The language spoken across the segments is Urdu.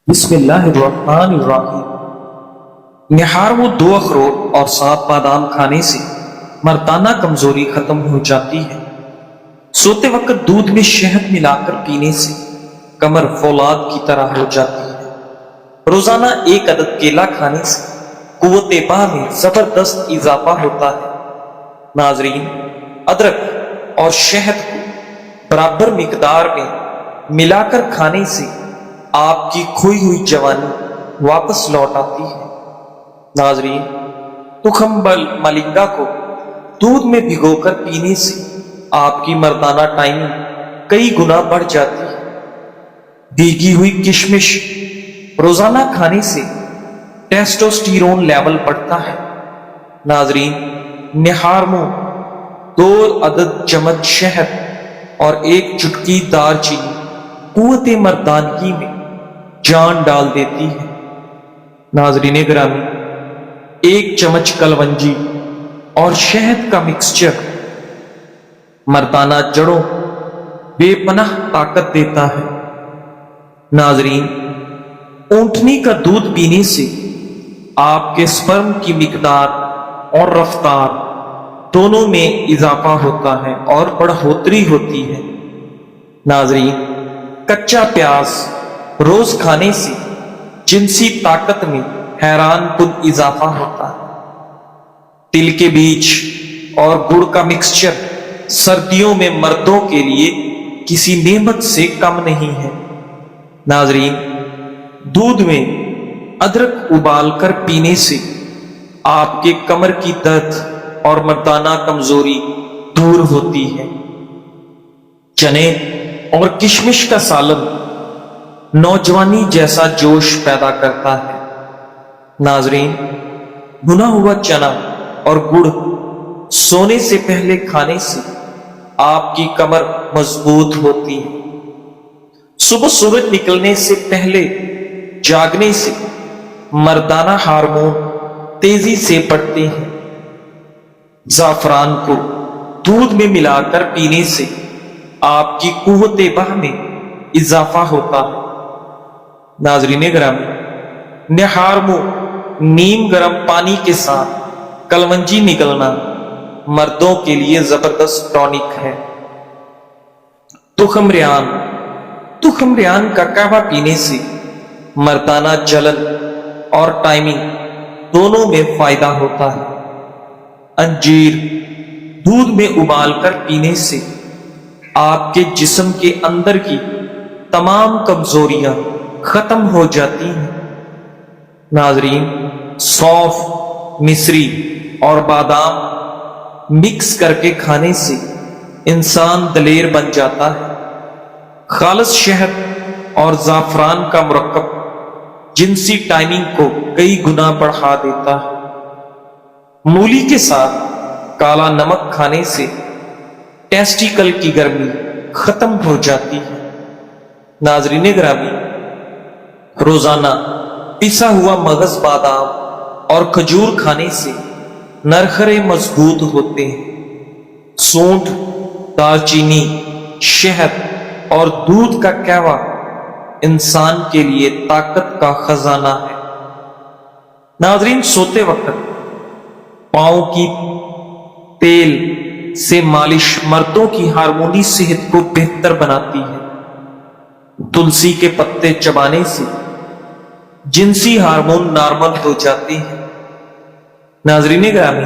بسم اللہ الرحمن الرحیم۔ نہار وہ 2 اخروٹ اور 7 بادام کھانے سے مردانہ کمزوری ختم ہو جاتی ہے۔ سوتے وقت دودھ میں شہد ملا کر پینے سے کمر فولاد کی طرح ہو جاتی ہے۔ روزانہ 1 عدد کیلا کھانے سے قوت باہ میں زبردست اضافہ ہوتا ہے۔ ناظرین، ادرک اور شہد کو برابر مقدار میں ملا کر کھانے سے آپ کی کھوئی ہوئی جوانی واپس لوٹ آتی ہے۔ ناظرین، تخم ملنگا کو دودھ میں بھگو کر پینے سے آپ کی مردانہ ٹائمنگ کئی گنا بڑھ جاتی ہے۔ بھیگی ہوئی کشمش روزانہ کھانے سے ٹیسٹوسٹیرون لیول بڑھتا ہے۔ ناظرین، نہار میں 2 عدد چمچ شہد اور 1 چٹکی دار چینی قوت مردانگی میں جان ڈال دیتی ہے۔ ناظرین گرامی، 1 چمچ کلونجی اور شہد کا مکسچر مردانہ جڑوں بے پناہ طاقت دیتا ہے۔ ناظرین، اونٹنی کا دودھ پینے سے آپ کے سپرم کی مقدار اور رفتار دونوں میں اضافہ ہوتا ہے اور بڑھوتری ہوتی ہے۔ ناظرین، کچا پیاز روز کھانے سے جنسی طاقت میں حیران کن اضافہ ہوتا ہے۔ تل کے بیج اور گڑ کا مکسچر سردیوں میں مردوں کے لیے کسی نعمت سے کم نہیں ہے۔ ناظرین، دودھ میں ادرک ابال کر پینے سے آپ کے کمر کی درد اور مردانہ کمزوری دور ہوتی ہے۔ چنے اور کشمش کا سالن نوجوانی جیسا جوش پیدا کرتا ہے۔ ناظرین، بھنا ہوا چنا اور گڑ سونے سے پہلے کھانے سے آپ کی کمر مضبوط ہوتی ہے۔ صبح سورج نکلنے سے پہلے جاگنے سے مردانہ ہارمون تیزی سے بڑھتے ہیں۔ زعفران کو دودھ میں ملا کر پینے سے آپ کی قوت باہ میں اضافہ ہوتا ہے۔ ناظرین گرامی، نہار میں نیم گرم پانی کے ساتھ کلونجی نگلنا مردوں کے لیے زبردست ٹونک ہے۔ تخم ریان کا قہوہ پینے سے مردانہ جلن اور ٹائمنگ دونوں میں فائدہ ہوتا ہے۔ انجیر دودھ میں ابال کر پینے سے آپ کے جسم کے اندر کی تمام کمزوریاں ختم ہو جاتی ہیں۔ ناظرین، سونف، مصری اور بادام مکس کر کے کھانے سے انسان دلیر بن جاتا ہے۔ خالص شہد اور زعفران کا مرکب جنسی ٹائمنگ کو کئی گنا بڑھا دیتا ہے۔ مولی کے ساتھ کالا نمک کھانے سے ٹیسٹیکل کی گرمی ختم ہو جاتی ہے۔ ناظرین گرامی، روزانہ پسا ہوا مغز بادام اور کھجور کھانے سے نرخرے مضبوط ہوتے ہیں۔ سونڈ، دار چینی، شہد اور دودھ کا قہوہ انسان کے لیے طاقت کا خزانہ ہے۔ ناظرین، سوتے وقت پاؤں کی تیل سے مالش مردوں کی ہارمونی صحت کو بہتر بناتی ہے۔ تلسی کے پتے چبانے سے جنسی ہارمون نارمل ہو جاتے ہیں۔ ناظرین گرامی،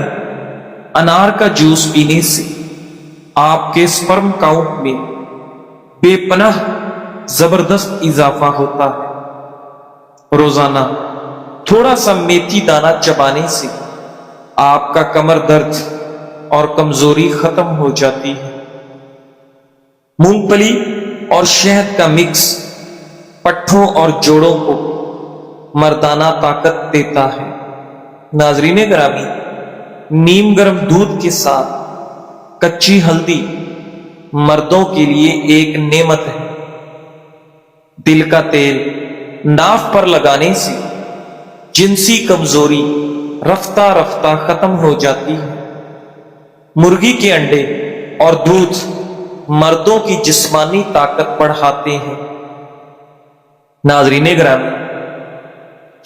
انار کا جوس پینے سے آپ کے سپرم کاؤنٹ میں بے پناہ زبردست اضافہ ہوتا ہے۔ روزانہ تھوڑا سا میتھی دانہ چبانے سے آپ کا کمر درد اور کمزوری ختم ہو جاتی ہے۔ مونگ پھلی اور شہد کا مکس پٹھوں اور جوڑوں کو مردانہ طاقت دیتا ہے۔ ناظرین گرامی، نیم گرم دودھ کے ساتھ کچی ہلدی مردوں کے لیے ایک نعمت ہے۔ دل کا تیل ناف پر لگانے سے جنسی کمزوری رفتہ رفتہ ختم ہو جاتی ہے۔ مرغی کے انڈے اور دودھ مردوں کی جسمانی طاقت بڑھاتے ہیں۔ ناظرین گرامی،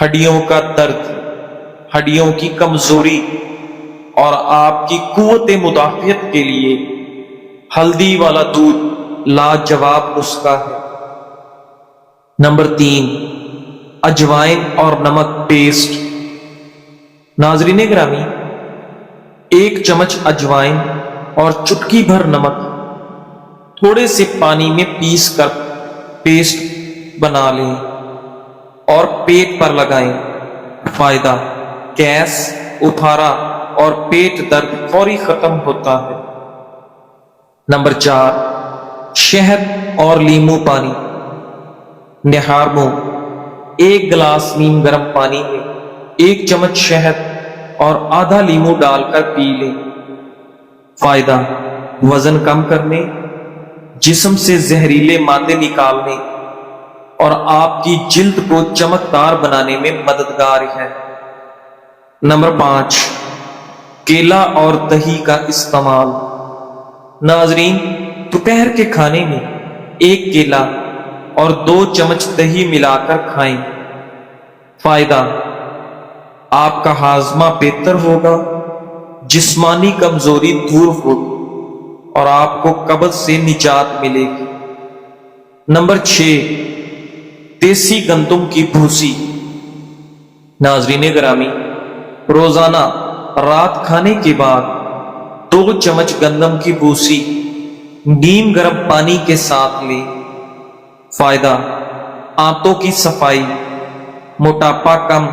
ہڈیوں کا درد، ہڈیوں کی کمزوری اور آپ کی قوت مدافعت کے لیے ہلدی والا دودھ لاجواب نسخہ ہے۔ نمبر 3، اجوائن اور نمک پیسٹ۔ ناظرین گرامی، 1 چمچ اجوائن اور چٹکی بھر نمک تھوڑے سے پانی میں پیس کر پیسٹ بنا لیں اور پیٹ پر لگائیں۔ فائدہ: گیس، اپھارا اور پیٹ درد فوری ختم ہوتا ہے۔ نمبر 4، شہد اور لیمو پانی۔ نہار منہ 1 گلاس نیم گرم پانی میں 1 چمچ شہد اور آدھا لیمو ڈال کر پی لیں۔ فائدہ: وزن کم کرنے، جسم سے زہریلے مادے نکالنے اور آپ کی جلد کو چمکدار بنانے میں مددگار ہے۔ نمبر 5، کیلا اور دہی کا استعمال۔ ناظرین، دوپہر کے کھانے میں 1 کیلا اور 2 چمچ دہی ملا کر کھائیں۔ فائدہ: آپ کا ہاضمہ بہتر ہوگا، جسمانی کمزوری دور ہوگی اور آپ کو قبض سے نجات ملے گی۔ نمبر 6، دیسی گندم کی بھوسی۔ ناظرین گرامی، روزانہ رات کھانے کے بعد 2 چمچ گندم کی بھوسی نیم گرم پانی کے ساتھ لیں۔ فائدہ: آنتوں کی صفائی، موٹاپا کم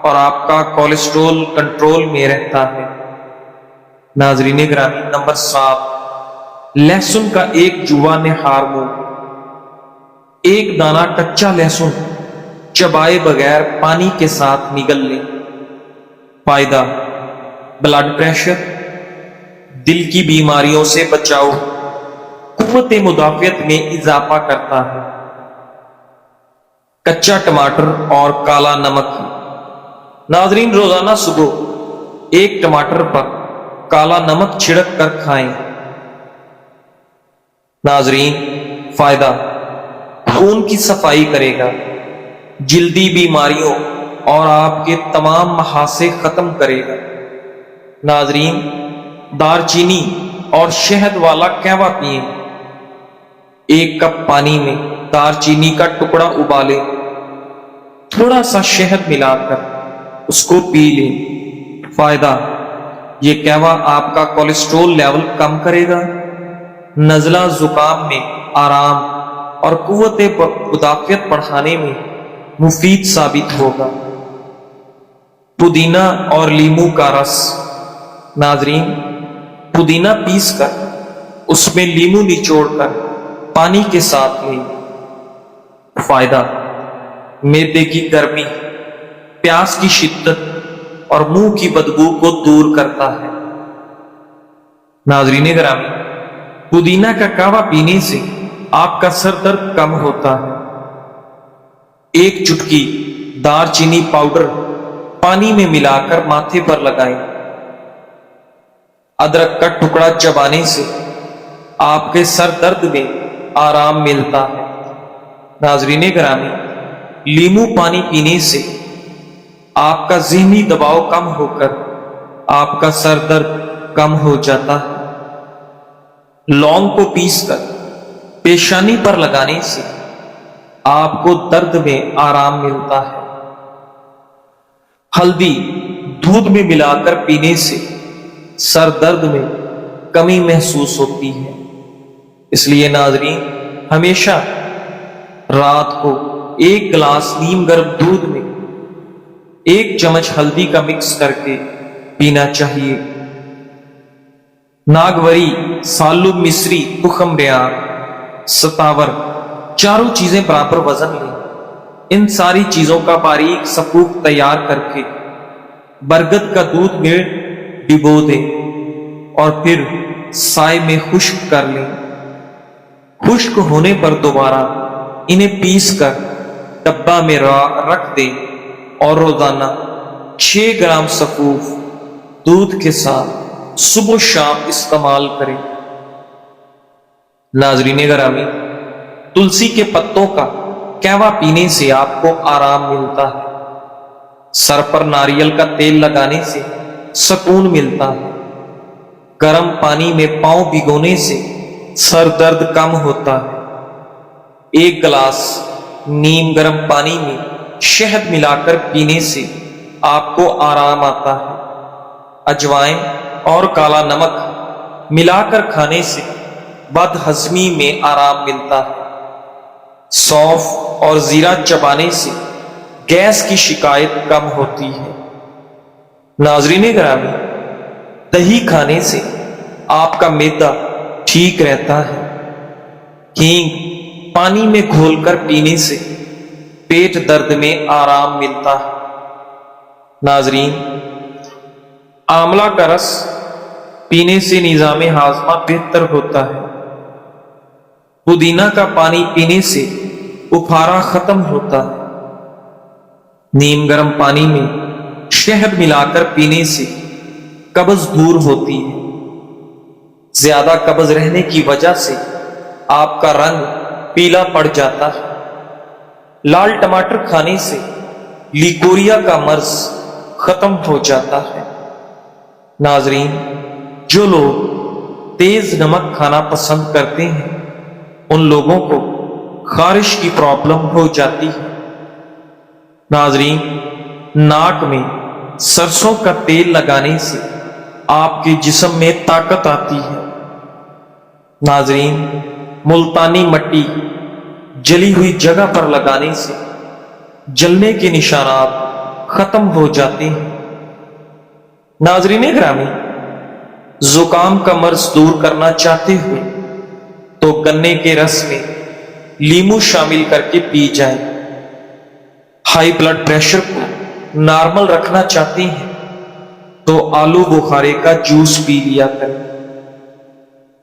اور آپ کا کولیسٹرول کنٹرول میں رہتا ہے۔ ناظرین گرامی، نمبر 7، لہسن کا 1 جوا نہار منہ۔ 1 دانہ کچا لہسن چبائے بغیر پانی کے ساتھ نگل لیں۔ فائدہ: بلڈ پریشر، دل کی بیماریوں سے بچاؤ، قوت مدافعت میں اضافہ کرتا ہے۔ کچا ٹماٹر اور کالا نمک۔ ناظرین، روزانہ صبح 1 ٹماٹر پر کالا نمک چھڑک کر کھائیں۔ ناظرین، فائدہ: خون کی صفائی کرے گا، جلدی بیماریوں اور آپ کے تمام محاسے ختم کرے گا۔ ناظرین، دار چینی اور شہد والا قہوہ پئیں۔ 1 کپ پانی میں دار چینی کا ٹکڑا ابالیں، تھوڑا سا شہد ملا کر اس کو پی لیں۔ فائدہ: یہ قہوہ آپ کا کولیسٹرول لیول کم کرے گا، نزلہ زکام میں آرام اور قوت مدافعت بڑھانے میں مفید ثابت ہوگا۔ پودینہ اور لیمو کا رس۔ ناظرین، پودینہ پیس کر اس میں لیمو نچوڑ کر پانی کے ساتھ لیں۔ فائدہ: معدے کی گرمی، پیاس کی شدت اور منہ کی بدبو کو دور کرتا ہے۔ ناظرین گرامی، پودینہ کا قہوہ پینے سے آپ کا سر درد کم ہوتا ہے۔ 1 چٹکی دار چینی پاؤڈر پانی میں ملا کر ماتھے پر لگائیں۔ ادرک کا ٹکڑا چبانے سے آپ کے سر درد میں آرام ملتا ہے۔ ناظرین گرامی، لیمو پانی پینے سے آپ کا ذہنی دباؤ کم ہو کر آپ کا سر درد کم ہو جاتا ہے۔ لونگ کو پیس کر پیشانی پر لگانے سے آپ کو درد میں آرام ملتا ہے۔ ہلدی دودھ میں ملا کر پینے سے سر درد میں کمی محسوس ہوتی ہے۔ اس لیے ناظرین، ہمیشہ رات کو 1 گلاس نیم گرم دودھ میں 1 چمچ ہلدی کا مکس کر کے پینا چاہیے۔ ناگوری، سالو مصری، تخم ریان، ستاور، چاروں چیزیں برابر وزن لیں۔ ان ساری چیزوں کا باریک سفوف تیار کر کے برگد کا دودھ میں ڈبو دیں اور پھر سائے میں خشک کر لیں۔ خشک ہونے پر دوبارہ انہیں پیس کر ڈبہ میں رکھ دیں اور روزانہ 6 گرام سفوف دودھ کے ساتھ صبح و شام استعمال کریں۔ ناظرین گرامی، تلسی کے پتوں کا قہوہ پینے سے آپ کو آرام ملتا ہے۔ سر پر ناریل کا تیل لگانے سے سکون ملتا ہے۔ گرم پانی میں پاؤں بھگونے سے سر درد کم ہوتا ہے۔ ایک گلاس نیم گرم پانی میں شہد ملا کر پینے سے آپ کو آرام آتا ہے۔ اجوائن اور کالا نمک ملا کر کھانے سے بد ہضمی میں آرام ملتا ہے۔ سونف اور زیرہ چبانے سے گیس کی شکایت کم ہوتی ہے۔ ناظرین گرامی، دہی کھانے سے آپ کا معدہ ٹھیک رہتا ہے۔ ہینگ پانی میں گھول کر پینے سے پیٹ درد میں آرام ملتا ہے۔ ناظرین، آملہ کا رس پینے سے نظام ہاضمہ بہتر ہوتا ہے۔ پودینہ کا پانی پینے سے بخارا ختم ہوتا ہے۔ نیم گرم پانی میں شہد ملا کر پینے سے قبض دور ہوتی ہے۔ زیادہ قبض رہنے کی وجہ سے آپ کا رنگ پیلا پڑ جاتا ہے۔ لال ٹماٹر کھانے سے لیکوریا کا مرض ختم ہو جاتا ہے۔ ناظرین، جو لوگ تیز نمک کھانا پسند کرتے ہیں ان لوگوں کو خارش کی پرابلم ہو جاتی ہے۔ ناظرین، ناک میں سرسوں کا تیل لگانے سے آپ کے جسم میں طاقت آتی ہے۔ ناظرین، ملتانی مٹی جلی ہوئی جگہ پر لگانے سے جلنے کے نشانات ختم ہو جاتے ہیں۔ ناظرین گرامی، زکام کا مرض دور کرنا چاہتے ہوئے تو گنے کے رس میں لیمو شامل کر کے پی جائیں۔ ہائی بلڈ پریشر کو نارمل رکھنا چاہتے ہیں تو آلو بخارے کا جوس پی لیا کریں۔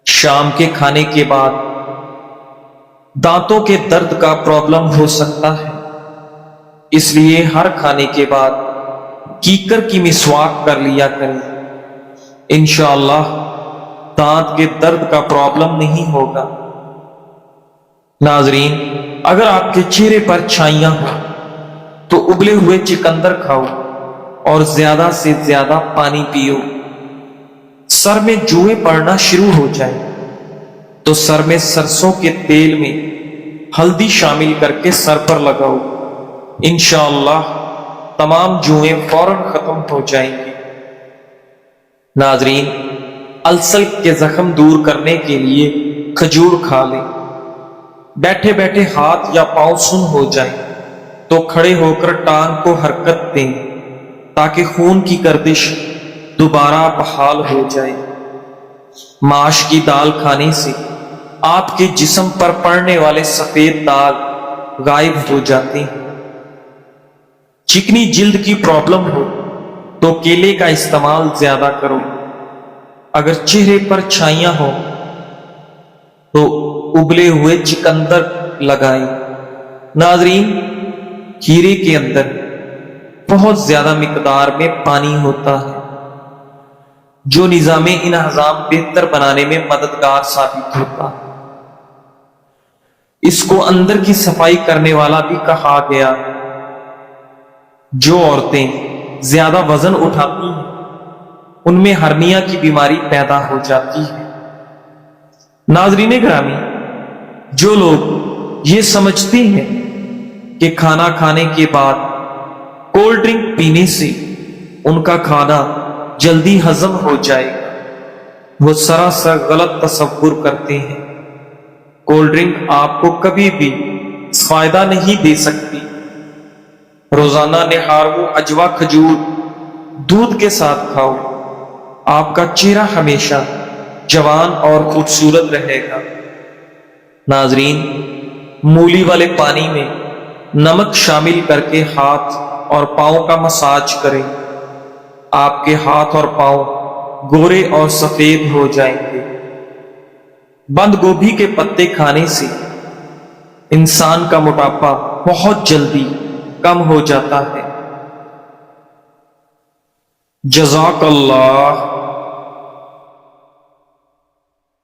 شام کے کھانے کے بعد دانتوں کے درد کا پرابلم ہو سکتا ہے، اس لیے ہر کھانے کے بعد کیکر کی مسواک کر لیا کریں۔ انشاءاللہ دانت کے درد کا پرابلم نہیں ہوگا۔ ناظرین، اگر آپ کے چہرے پر چھائیاں ہوں تو ابلے ہوئے چقندر کھاؤ اور زیادہ سے زیادہ پانی پیو۔ سر میں جوئیں پڑنا شروع ہو جائیں تو سر میں سرسوں کے تیل میں ہلدی شامل کر کے سر پر لگاؤ۔ انشاءاللہ تمام جوئیں فوراً ختم ہو جائیں گی۔ ناظرین، السر کے زخم دور کرنے کے لیے کھجور کھا لیں۔ بیٹھے بیٹھے ہاتھ یا پاؤں سن ہو جائیں تو کھڑے ہو کر ٹانگ کو حرکت دیں تاکہ خون کی گردش دوبارہ بحال ہو جائے۔ ماش کی دال کھانے سے آپ کے جسم پر پڑنے والے سفید داغ غائب ہو جاتے ہیں۔ چکنی جلد کی پرابلم ہو تو کیلے کا استعمال زیادہ کرو۔ اگر چہرے پر چھائیاں ہوں تو ابلے ہوئے چقندر لگائیں۔ ناظرین، کھیرے کے اندر بہت زیادہ مقدار میں پانی ہوتا ہے جو نظام انہضام بہتر بنانے میں مددگار ثابت ہوتا ہے۔ اس کو اندر کی صفائی کرنے والا بھی کہا گیا۔ جو عورتیں زیادہ وزن اٹھاتی ہیں ان میں ہرنیا کی بیماری پیدا ہو جاتی ہے۔ ناظرین گرامی، جو لوگ یہ سمجھتے ہیں کہ کھانا کھانے کے بعد کولڈ ڈرنک پینے سے ان کا کھانا جلدی ہضم ہو جائے گا، وہ سراسر غلط تصور کرتے ہیں۔ کولڈ ڈرنک آپ کو کبھی بھی فائدہ نہیں دے سکتی۔ روزانہ نہار و اجوا کھجور دودھ کے ساتھ کھاؤ، آپ کا چہرہ ہمیشہ جوان اور خوبصورت رہے گا۔ ناظرین، مولی والے پانی میں نمک شامل کر کے ہاتھ اور پاؤں کا مساج کریں، آپ کے ہاتھ اور پاؤں گورے اور سفید ہو جائیں گے۔ بند گوبھی کے پتے کھانے سے انسان کا موٹاپا بہت جلدی کم ہو جاتا ہے۔ جزاک اللہ۔